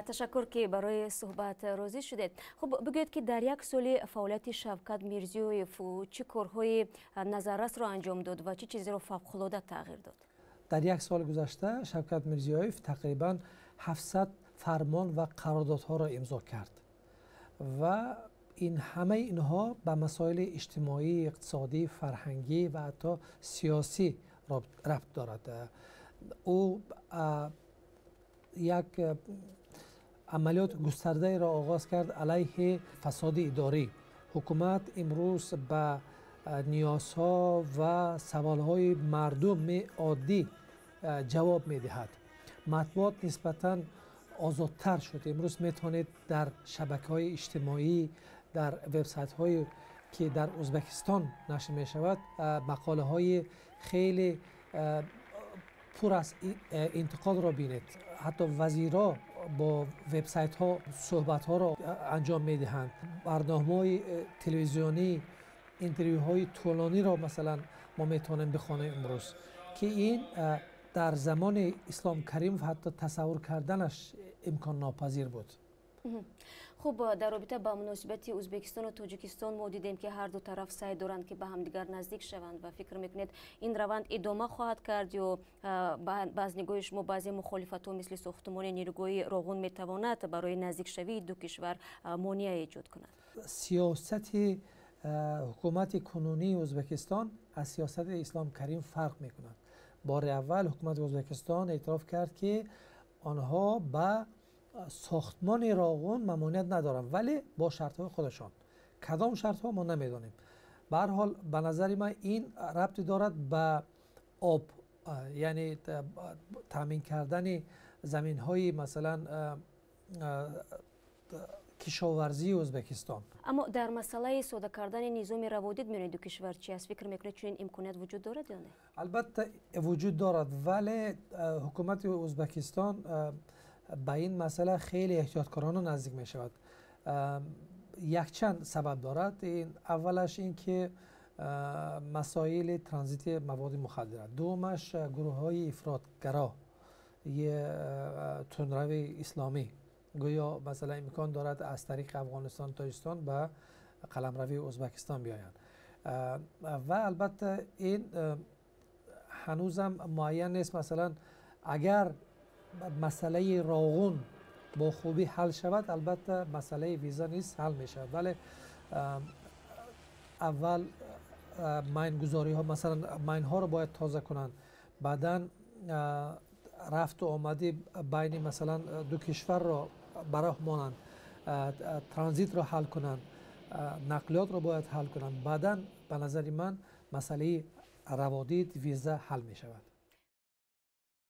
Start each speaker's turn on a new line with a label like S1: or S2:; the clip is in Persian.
S1: تشکر که برای صحبت راضی شدید. خب بگویید که در یک سال فعالیت شوکت میرزیویف چه کارهای نظررس را انجام داد و چه چیزی را فوق‌العاده تغییر داد؟
S2: در یک سال گذشته شوکت میرزیویف تقریبا 700 فرمان و قراردادها را امضا کرد و این همه اینها به مسائل اجتماعی، اقتصادی، فرهنگی و حتی سیاسی ربط دارد. او یک عملیات گسترده را آغاز کرد علیه فساد اداری. حکومت امروز به نیازها و سوالهای مردم عادی جواب می‌دهد. مطبوعات نسبتاً آزادتر شد. امروز میتونید در شبکه‌های اجتماعی، در وبسایت‌هایی که در ازبکستان نشر می‌شود مقاله‌های خیلی پر از انتقاد را بینید. حتی وزیرا با وبسایت‌ها صحبت‌ها را انجام می‌دهند. برنامه‌های تلویزیونی، اینترویوهای طولانی را مثلا ما میتونیم بخوانیم امروز که این در زمان اسلام کریم حتی تصور کردنش امکان ناپذیر بود.
S1: خب در رابطه با مناسبت ازبکستان و تاجیکستان ما دیدیم که هر دو طرف سعی دارند که به همدیگر نزدیک شوند و فکر میکنید این روند ادامه خواهد کرد یا باز نگاه شما بعضی مخالفت‌ها مثل ساختمان نیروگاه راغون میتواند برای نزدیک شوی دو کشور مانع ایجاد کند؟
S2: سیاست حکومت کنونی ازبکستان از سیاست اسلام کریم فرق میکند. بار اول حکومت ازبکستان اعتراف کرد که آنها به ساختمان راغون ممانعت ندارند ولی با شرط‌های خودشان. کدام شرط‌ها ما نمیدانیم. به هر حال به نظر من این ربطی دارد به آب، یعنی تامین کردن زمین‌های مثلا کشاورزی ازبکستان.
S1: اما در مسئله ساده کردن نظام روادید میان دو کشور چی است؟ فکر میکنید چنین امکانیت وجود دارد یا نه؟
S2: البته وجود دارد ولی حکومت ازبکستان به این مسئله خیلی احتیاطکارانه نزدیک می شود. یک چند سبب دارد. این اولش این که مسائل ترانزیت مواد مخدر، دومش گروه های افراطگرا، تندروی اسلامی گویا مثلا امکان دارد از طریق افغانستان تاجیکستان به قلمروی ازبکستان بیایند و البته این هنوزم معین نیست. مثلا اگر مسئله راغون با خوبی حل شود البته مسئله ویزا نیست حل می شود ولی اول ماینگذاری ها مثلا ماین ها رو باید تازه کنند، بعدا رفت و آمدی بین مثلا دو کشور را براه مانند، ترانزیت را حل کنند، نقلیات را باید حل کنند، بعدا به نظر من مسئله روادید ویزا حل می شود.